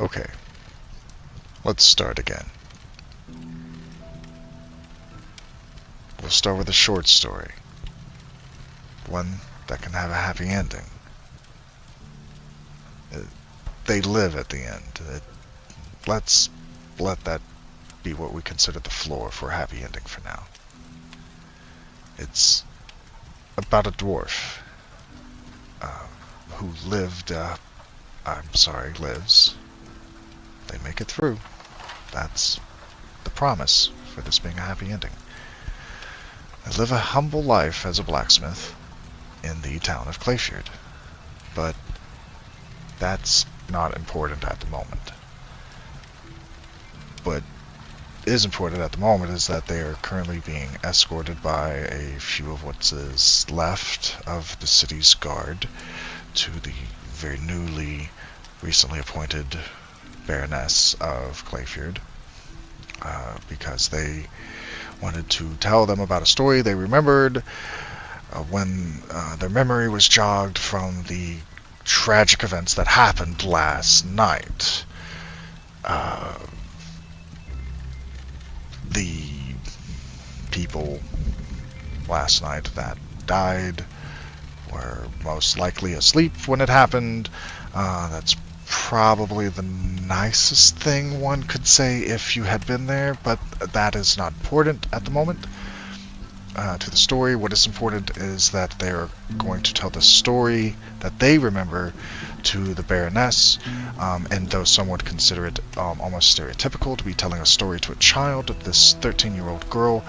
Okay, let's start again. We'll start with a short story. One that can have a happy ending. They live at the end. Let's let that be what we consider the floor for a happy ending for now. It's about a dwarf who lives. They make it through. That's the promise for this being a happy ending. They live a humble life as a blacksmith in the town of Clayford, but that's not important at the moment. What is important at the moment is that they are currently being escorted by a few of what is left of the city's guard to the very recently appointed Baroness of Clayford, because they wanted to tell them about a story they remembered when their memory was jogged from the tragic events that happened last night. The people last night that died were most likely asleep when it happened. That's probably the nicest thing one could say if you had been there, but that is not important at the moment to the story. What is important is that they're going to tell the story that they remember to the Baroness, and though some would consider it almost stereotypical to be telling a story to a child, this 13-year-old girl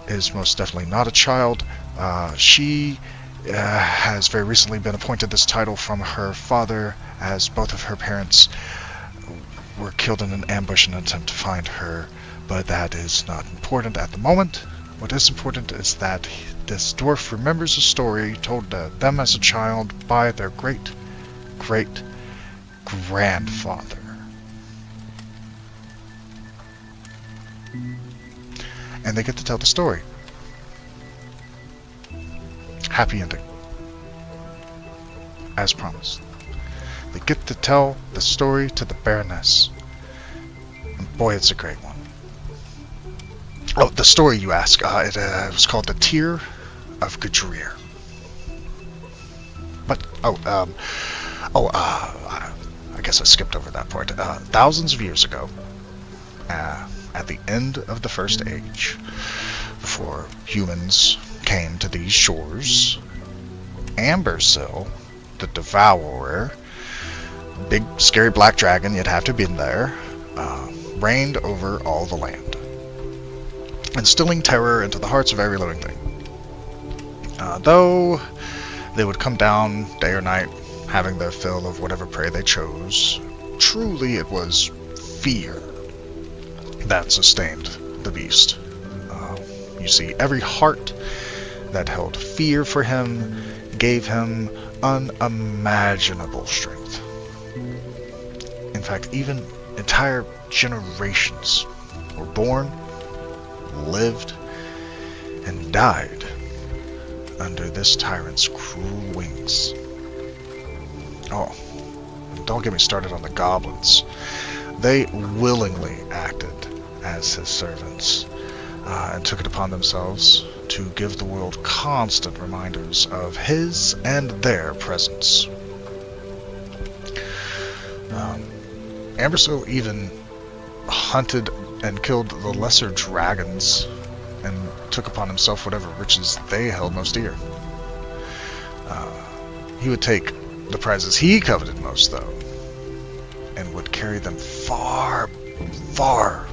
is most definitely not a child. She has very recently been appointed this title from her father, as both of her parents were killed in an ambush in an attempt to find her, but that is not important at the moment. What is important is that this dwarf remembers a story told to them as a child by their great-great-grandfather. And they get to tell the story. Happy ending. As promised. They get to tell the story to the Baroness. And boy, it's a great one. Oh, the story, you ask. It was called The Tear of Gadryr. But, I guess I skipped over that part. Thousands of years ago, at the end of the First Age, before humans came to these shores, Ambersill, the Devourer, big scary black dragon, you'd have to have been there, reigned over all the land, instilling terror into the hearts of every living thing. Though they would come down day or night, having their fill of whatever prey they chose, truly it was fear that sustained the beast. You see, every heart that held fear for him gave him unimaginable strength. In fact, even entire generations were born, lived, and died under this tyrant's cruel wings. Oh, don't get me started on the goblins. They willingly acted as his servants, and took it upon themselves to give the world constant reminders of his and their presence. Ambersill even hunted and killed the lesser dragons and took upon himself whatever riches they held most dear. He would take the prizes he coveted most, though, and would carry them far, far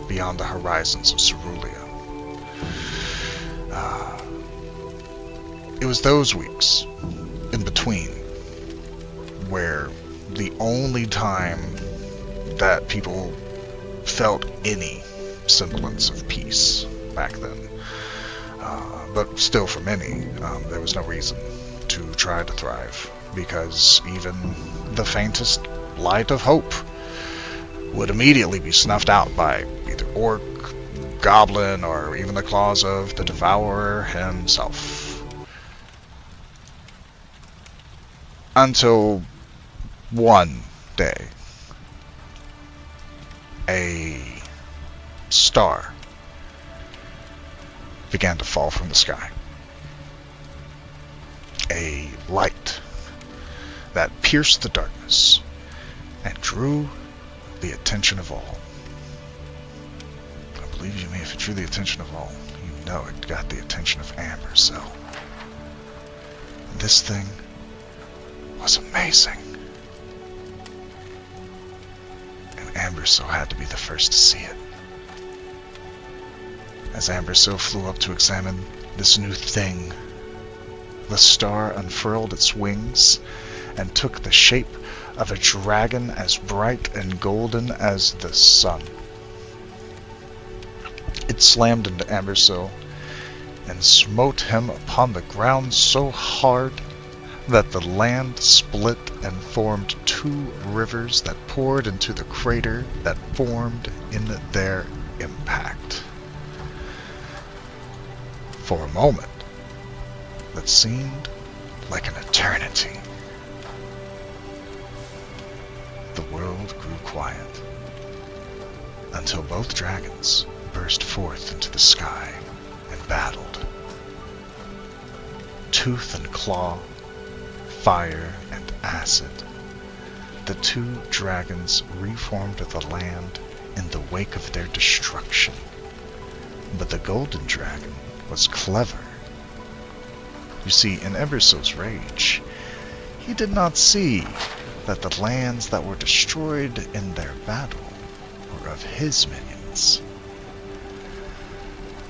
beyond the horizons of Cerulia. It was those weeks in between where the only time that people felt any semblance of peace back then. But still, for many, there was no reason to try to thrive, because even the faintest light of hope would immediately be snuffed out by either orc, goblin, or even the claws of the Devourer himself. Until one day, a star began to fall from the sky. A light that pierced the darkness and drew the attention of all. I believe you me, if it drew the attention of all, you know it got the attention of Amber. So this thing was amazing. And Amber so had to be the first to see it. As Amber so flew up to examine this new thing, the star unfurled its wings and took the shape of a dragon as bright and golden as the sun. It slammed into Amberso and smote him upon the ground so hard that the land split and formed 2 rivers that poured into the crater that formed in their impact. For a moment, that seemed like an eternity. The world grew quiet until both dragons burst forth into the sky and battled. Tooth and claw, fire and acid, the 2 dragons reformed the land in the wake of their destruction. But the golden dragon was clever. You see, in Emberso's rage, he did not see that the lands that were destroyed in their battle were of his minions.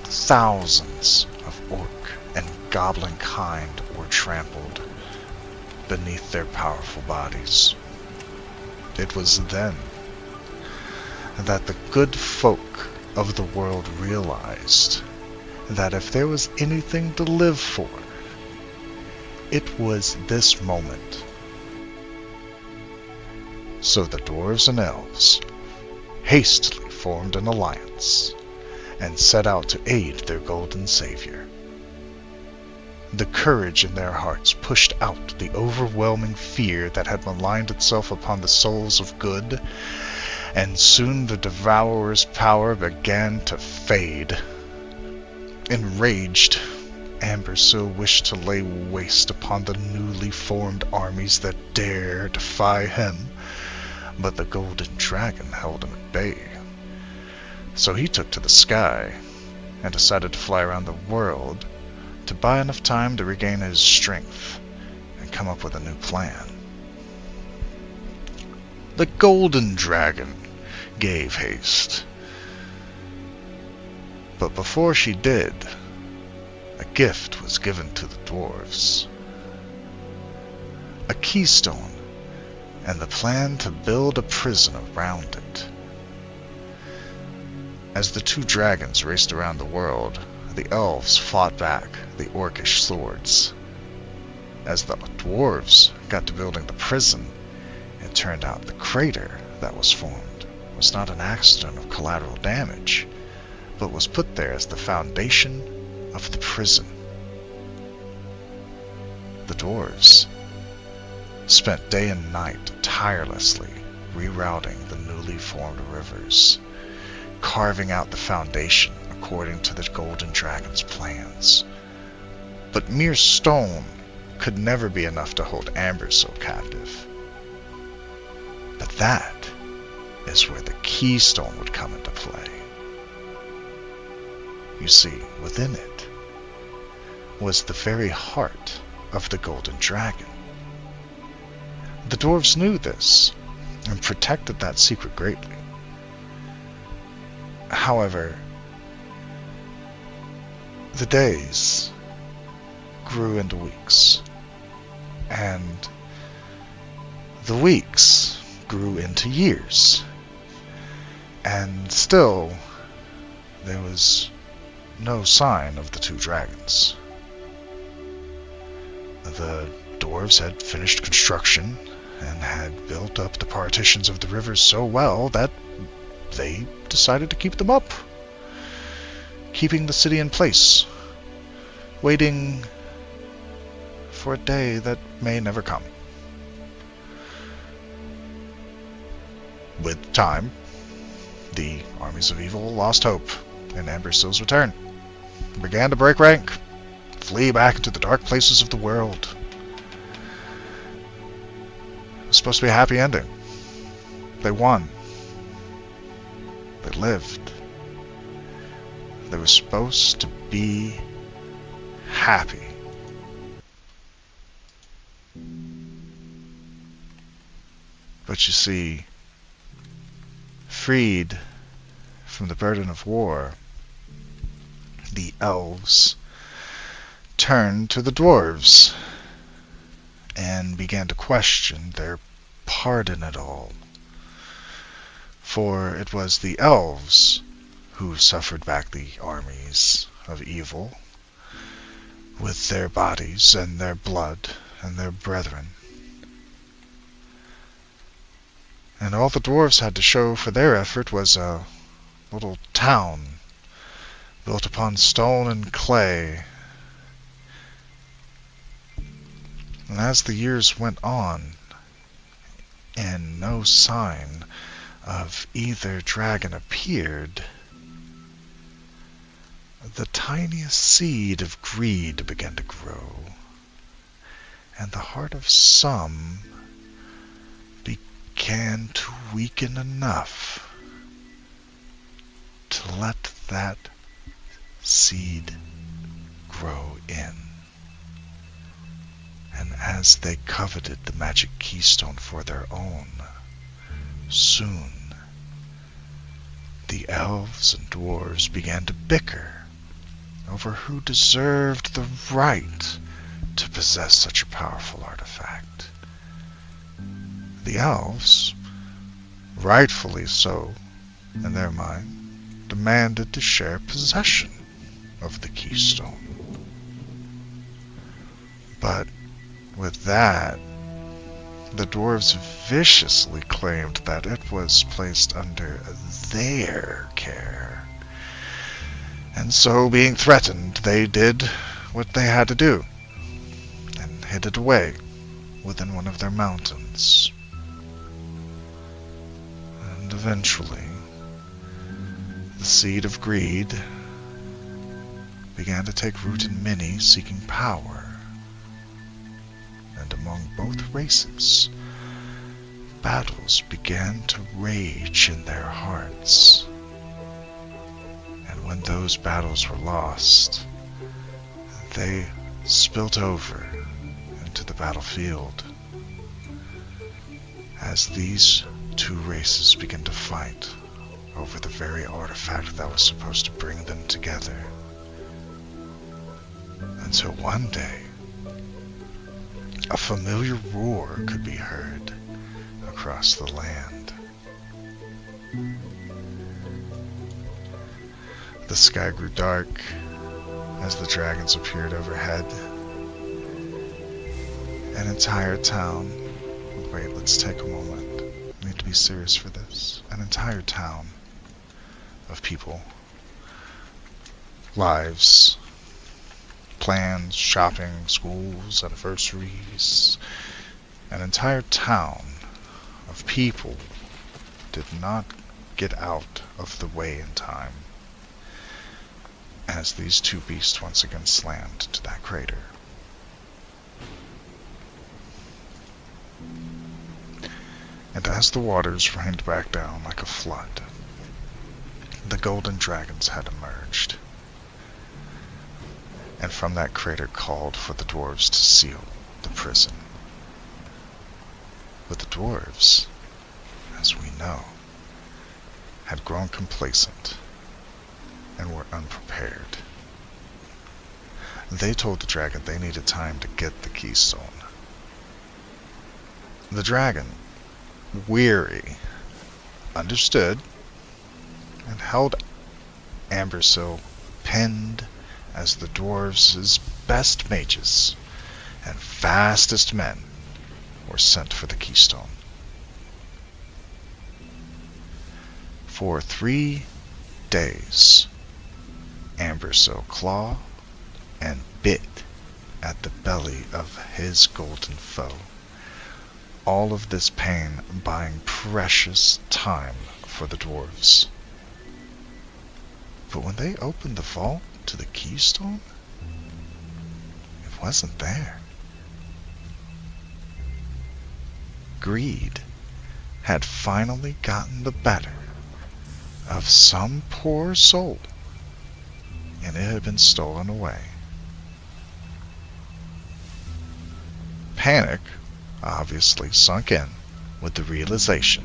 Thousands of orc and goblin kind were trampled beneath their powerful bodies. It was then that the good folk of the world realized that if there was anything to live for, it was this moment. So the dwarves and elves hastily formed an alliance and set out to aid their golden savior. The courage in their hearts pushed out the overwhelming fear that had maligned itself upon the souls of good, and soon the Devourer's power began to fade. Enraged, Amberso wished to lay waste upon the newly formed armies that dare defy him, but the golden dragon held him at bay. So he took to the sky and decided to fly around the world to buy enough time to regain his strength and come up with a new plan. The golden dragon gave haste, but before she did, a gift was given to the dwarves. A keystone and the plan to build a prison around it. As the 2 dragons raced around the world, the elves fought back the orcish swords. As the dwarves got to building the prison, it turned out the crater that was formed was not an accident of collateral damage, but was put there as the foundation of the prison. The dwarves spent day and night tirelessly rerouting the newly formed rivers, carving out the foundation according to the golden dragon's plans. But mere stone could never be enough to hold Amberso captive. But that is where the keystone would come into play. You see, within it was the very heart of the golden dragon. The dwarves knew this and protected that secret greatly. However, the days grew into weeks, and the weeks grew into years, and still there was no sign of the 2 dragons. The dwarves had finished construction and had built up the partitions of the rivers so well that they decided to keep them up, keeping the city in place, waiting for a day that may never come. With time, the armies of evil lost hope in Ambersil's return, and began to break rank, flee back into the dark places of the world. It was supposed to be a happy ending. They won. They lived. They were supposed to be happy. But you see, freed from the burden of war, the elves turned to the dwarves and began to question their part in it all. For it was the elves who suffered back the armies of evil with their bodies and their blood and their brethren. And all the dwarves had to show for their effort was a little town built upon stone and clay. And as the years went on, and no sign of either dragon appeared, the tiniest seed of greed began to grow, and the heart of some began to weaken enough to let that seed grow in. And as they coveted the magic keystone for their own, soon the elves and dwarves began to bicker over who deserved the right to possess such a powerful artifact. The elves, rightfully so in their mind, demanded to share possession of the keystone. But with that, the dwarves viciously claimed that it was placed under their care. And so, being threatened, they did what they had to do, and hid it away within one of their mountains. And eventually, the seed of greed began to take root in many seeking power. And among both races, battles began to rage in their hearts. And when those battles were lost, they spilt over into the battlefield as these two races began to fight over the very artifact that was supposed to bring them together. Until one day, a familiar roar could be heard across the land. The sky grew dark as the dragons appeared overhead. An entire town... Wait, let's take a moment. We need to be serious for this. An entire town of people, lives, plans, shopping, schools, anniversaries. An entire town of people did not get out of the way in time as these two beasts once again slammed to that crater. And as the waters rained back down like a flood, the golden dragons had emerged, and from that crater called for the dwarves to seal the prison. But the dwarves, as we know, had grown complacent and were unprepared. They told the dragon they needed time to get the keystone. The dragon, weary, understood, and held Ambersil pinned as the dwarves' best mages and fastest men were sent for the keystone. For 3 days, Ambersil clawed and bit at the belly of his golden foe. All of this pain buying precious time for the dwarves But when they opened the vault to the keystone, it wasn't there. Greed had finally gotten the better of some poor soul, and it had been stolen away. Panic obviously sunk in with the realization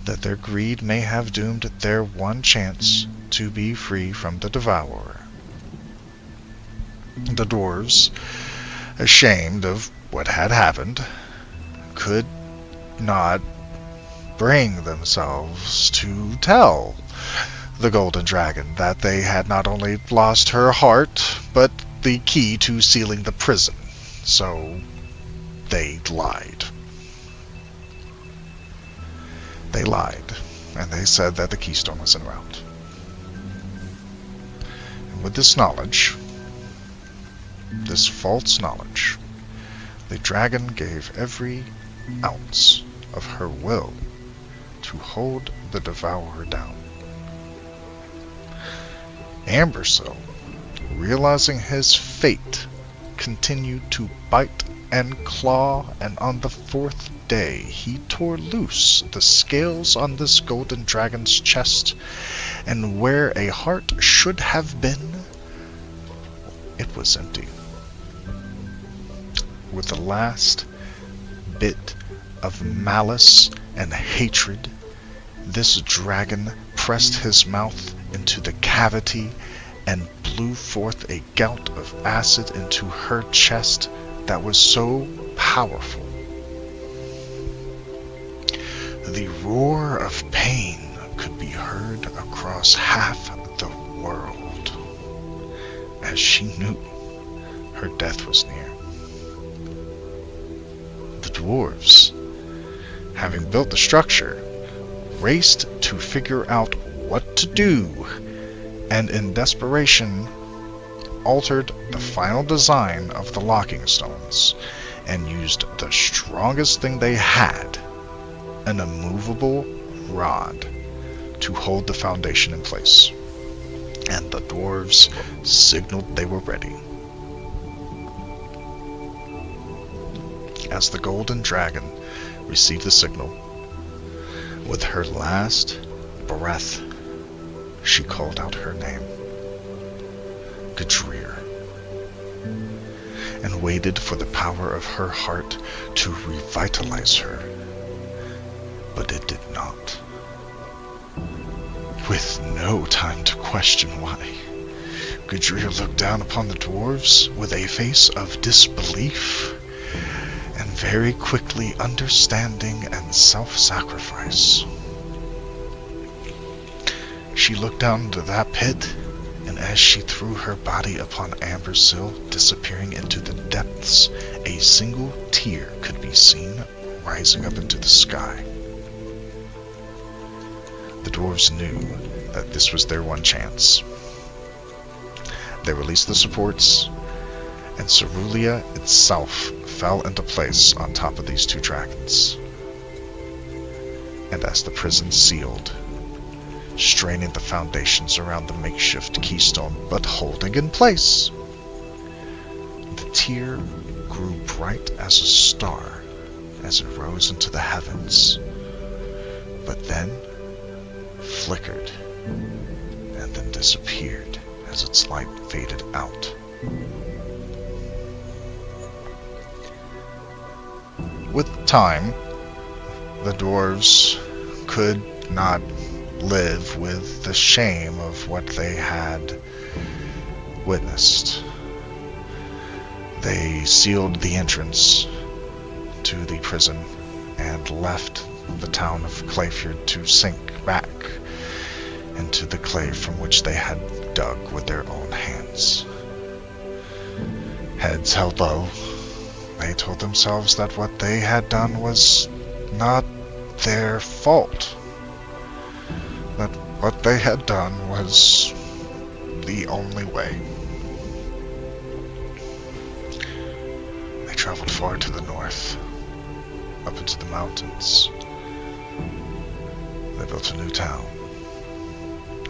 that their greed may have doomed their one chance to be free from the devourer. The dwarves, ashamed of what had happened, could not bring themselves to tell the golden dragon that they had not only lost her heart, but the key to sealing the prison. So they lied. They lied, and they said that the keystone was en route. And with this knowledge, this false knowledge, the dragon gave every ounce of her will to hold the devourer down. Ambersill, realizing his fate, continued to bite and claw, and on the fourth day he tore loose the scales on this golden dragon's chest, and where a heart should have been, it was empty. With the last bit of malice and hatred, this dragon pressed his mouth into the cavity and blew forth a gout of acid into her chest that was so powerful. The roar of pain could be heard across half the world, as she knew her death was near. The dwarves, having built the structure, raced to figure out what to do, and in desperation altered the final design of the locking stones and used the strongest thing they had, an immovable rod, to hold the foundation in place. And the dwarves signaled they were ready. As the golden dragon received the signal, with her last breath, she called out her name, Gadryr, and waited for the power of her heart to revitalize her. But it did not. With no time to question why, Gadryr looked down upon the dwarves with a face of disbelief, and very quickly understanding and self-sacrifice. She looked down into that pit, and as she threw her body upon Ambersill, disappearing into the depths, a single tear could be seen rising up into the sky. The dwarves knew that this was their one chance. They released the supports, and Cerulia itself fell into place on top of these two dragons. And as the prison sealed, straining the foundations around the makeshift keystone, but holding in place, the tear grew bright as a star as it rose into the heavens, but then flickered and then disappeared as its light faded out. With time, the dwarves could not live with the shame of what they had witnessed. They sealed the entrance to the prison and left the town of Clayford to sink back into the clay from which they had dug with their own hands. Heads held low, they told themselves that what they had done was not their fault. That what they had done was the only way. They traveled far to the north, up into the mountains. They built a new town,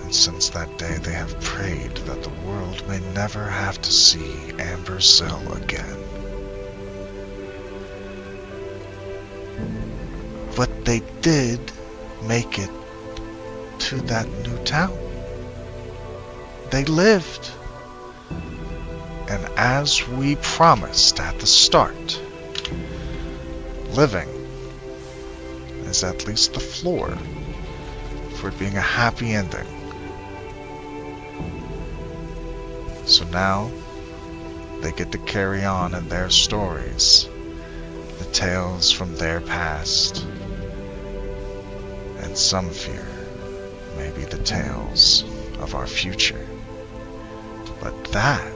And since that day they have prayed that the world may never have to see Amber Cell again. But they did make it to that new town. They lived. And as we promised at the start, living is at least the floor for it being a happy ending. So now they get to carry on in their stories, the tales from their past, and some fear maybe the tales of our future. But that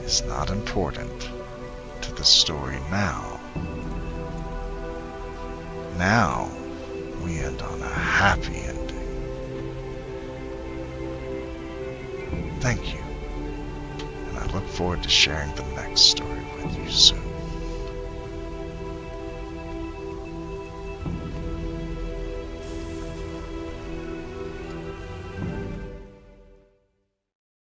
is not important to the story now. Now we end on a happy ending. Thank you, and I look forward to sharing the next story with you soon.